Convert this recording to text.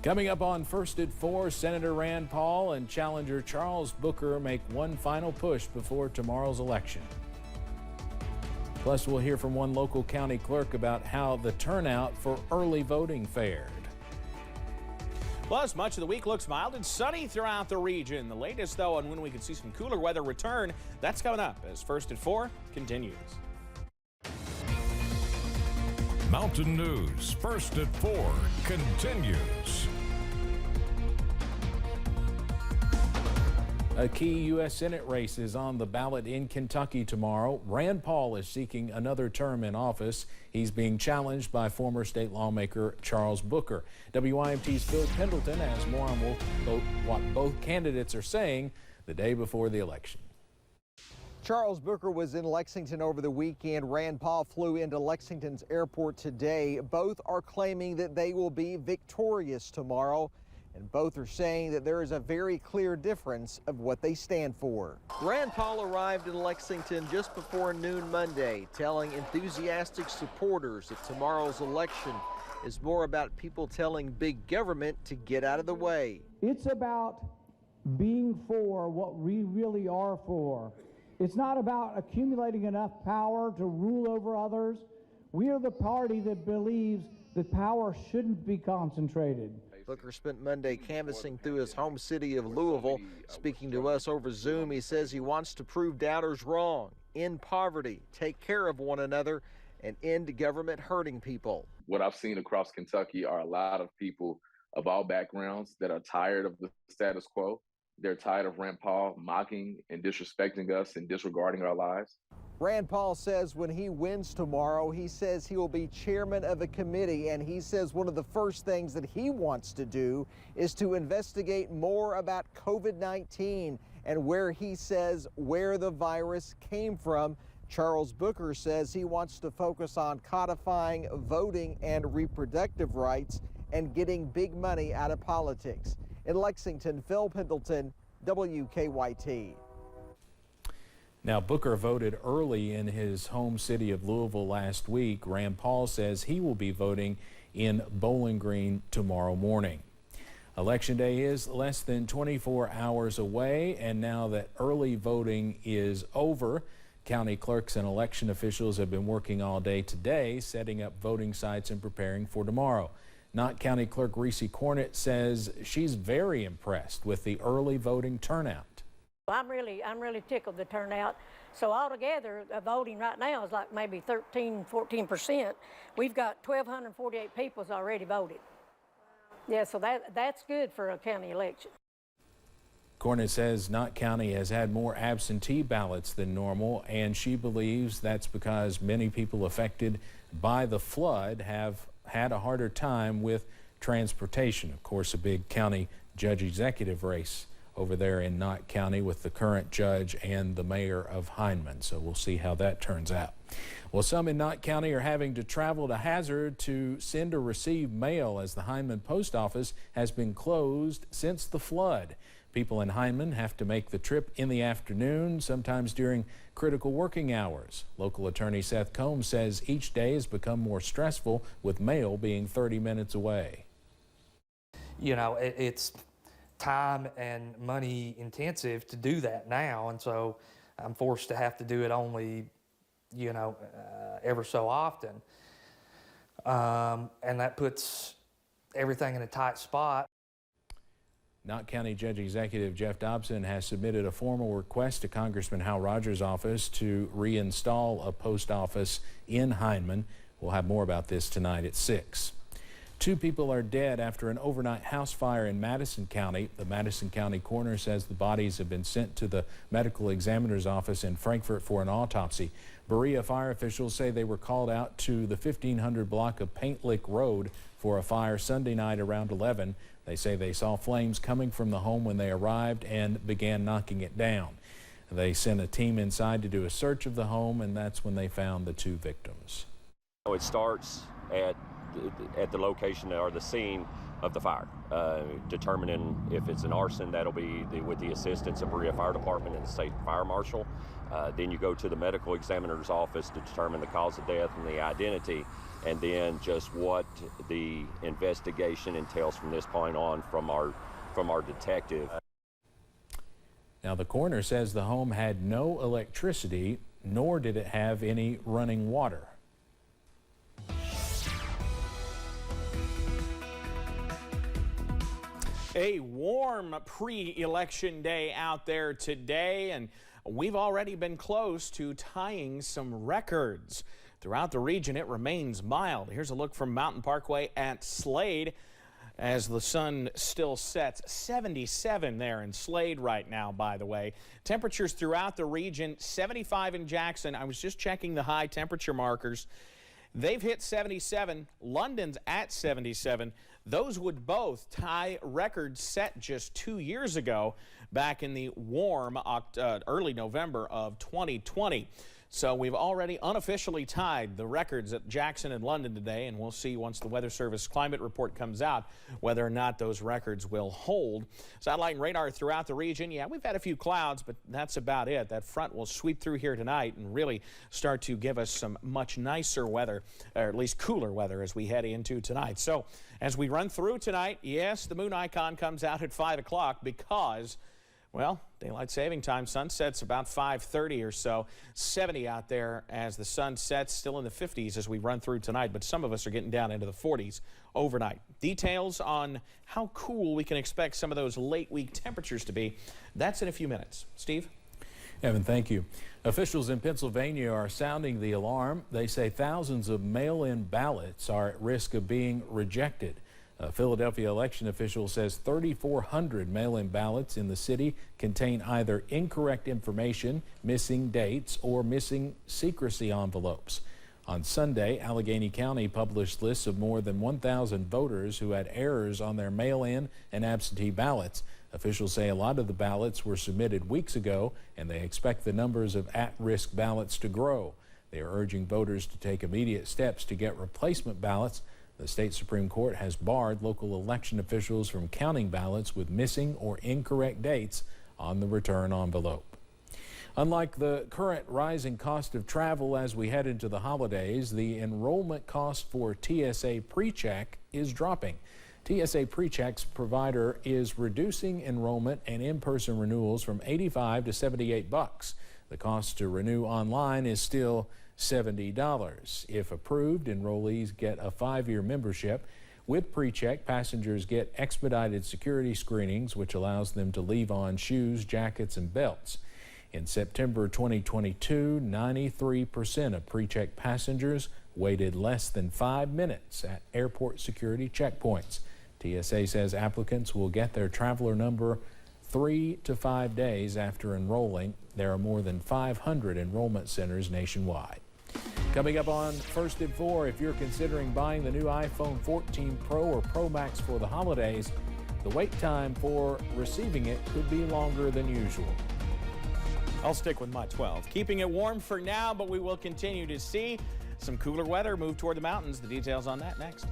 Coming up on First at 4, Senator Rand Paul and challenger Charles Booker make one final push before tomorrow's election. Plus, we'll hear from one local county clerk about how the turnout for early voting fared. Plus, much of the week looks mild and sunny throughout the region. The latest, though, on when we can see some cooler weather return, that's coming up as First at 4 continues. Mountain News First at 4 continues. A key U.S. Senate race is on the ballot in Kentucky tomorrow. Rand Paul is seeking another term in office. He's being challenged by former state lawmaker Charles Booker. WYMT's Phil Pendleton has more on what both candidates are saying the day before the election. Charles Booker was in Lexington over the weekend. Rand Paul flew into Lexington's airport today. Both are claiming that they will be victorious tomorrow, and both are saying that there is a very clear difference of what they stand for. Rand Paul arrived in Lexington just before noon Monday, telling enthusiastic supporters that tomorrow's election is more about people telling big government to get out of the way. It's about being for what we really are for. It's not about accumulating enough power to rule over others. We are the party that believes that power shouldn't be concentrated. Booker spent Monday canvassing through his home city of Louisville. Speaking to us over Zoom, he says he wants to prove doubters wrong, end poverty, take care of one another, and end government hurting people. What I've seen across Kentucky are a lot of people of all backgrounds that are tired of the status quo. They're tired of Rand Paul mocking and disrespecting us and disregarding our lives. Rand Paul says when he wins tomorrow, he says he will be chairman of a committee, and he says one of the first things that he wants to do is to investigate more about COVID-19 and where he says where the virus came from. Charles Booker says he wants to focus on codifying voting and reproductive rights and getting big money out of politics. In Lexington, Phil Pendleton, WKYT. Now, Booker voted early in his home city of Louisville last week. Rand Paul says he will be voting in Bowling Green tomorrow morning. Election Day is less than 24 hours away, and now that early voting is over, county clerks and election officials have been working all day today, setting up voting sites and preparing for tomorrow. Knott County Clerk Reese Cornett says she's very impressed with the early voting turnout. I'm really tickled the turnout. So altogether, voting right now is like maybe 13–14%. We've got 1,248 people already voted. Yeah, so that's good for a county election. Cornett says Knott County has had more absentee ballots than normal, and she believes that's because many people affected by the flood have had a harder time with transportation. Of course, a big county judge executive race over there in Knott County with the current judge and the mayor of Hindman. So we'll see how that turns out. Well, some in Knott County are having to travel to Hazard to send or receive mail as the Hindman post office has been closed since the flood. People in Hindman have to make the trip in the afternoon, sometimes during critical working hours. Local attorney Seth Combs says each day has become more stressful with mail being 30 minutes away. You know, it's time and money intensive to do that now, and so I'm forced to have to do it only, you know, ever so often. And that puts everything in a tight spot. Knott County Judge Executive Jeff Dobson has submitted a formal request to Congressman Hal Rogers' office to reinstall a post office in Hindman. We'll have more about this tonight at 6. 2 people are dead after an overnight house fire in Madison County. The Madison County coroner says the bodies have been sent to the medical examiner's office in Frankfort for an autopsy. Berea fire officials say they were called out to the 1500 block of Paint Lick Road for a fire Sunday night around 11. They say they saw flames coming from the home when they arrived and began knocking it down. They sent a team inside to do a search of the home, and that's when they found the 2 victims. It starts at the location or the scene of the fire, determining if it's an arson. That'll be with the assistance of Berea Fire Department and the State Fire Marshal. Then you go to the medical examiner's office to determine the cause of death and the identity, and then just what the investigation entails from this point on from our detective. Now, the coroner says the home had no electricity, nor did it have any running water. A warm pre-election day out there today, and we've already been close to tying some records. Throughout the region, it remains mild. Here's a look from Mountain Parkway at Slade as the sun still sets. 77 there in Slade right now, by the way. Temperatures throughout the region, 75 in Jackson. I was just checking the high temperature markers. They've hit 77. London's at 77. Those would both tie records set just 2 years ago, back in the warm early November of 2020. So we've already unofficially tied the records at Jackson and London today, and we'll see once the Weather Service climate report comes out whether or not those records will hold. Satellite and radar throughout the region. Yeah, we've had a few clouds, but that's about it. That front will sweep through here tonight and really start to give us some much nicer weather, or at least cooler weather, as we head into tonight. So as we run through tonight, yes, the moon icon comes out at 5 o'clock because, well, daylight saving time, sunset's about 5:30 or so. 70 out there as the sun sets, still in the 50s as we run through tonight, but some of us are getting down into the 40s overnight. Details on how cool we can expect some of those late week temperatures to be, that's in a few minutes. Steve? Evan, thank you. Officials in Pennsylvania are sounding the alarm. They say thousands of mail-in ballots are at risk of being rejected. A Philadelphia election official says 3,400 mail-in ballots in the city contain either incorrect information, missing dates, or missing secrecy envelopes. On Sunday, Allegheny County published lists of more than 1,000 voters who had errors on their mail-in and absentee ballots. Officials say a lot of the ballots were submitted weeks ago, and they expect the numbers of at-risk ballots to grow. They are urging voters to take immediate steps to get replacement ballots. The state Supreme Court has barred local election officials from counting ballots with missing or incorrect dates on the return envelope. Unlike the current rising cost of travel as we head into the holidays, the enrollment cost for TSA PreCheck is dropping. TSA PreCheck's provider is reducing enrollment and in-person renewals from $85 to $78. The cost to renew online is still $70. If approved, enrollees get a 5-year membership. With PreCheck, passengers get expedited security screenings, which allows them to leave on shoes, jackets, and belts. In September 2022, 93% of PreCheck passengers waited less than 5 minutes at airport security checkpoints. TSA says applicants will get their traveler number 3 to 5 days after enrolling. There are more than 500 enrollment centers nationwide. Coming up on First at 4, if you're considering buying the new iPhone 14 Pro or Pro Max for the holidays, the wait time for receiving it could be longer than usual. I'll stick with my 12. Keeping it warm for now, but we will continue to see some cooler weather move toward the mountains. The details on that next.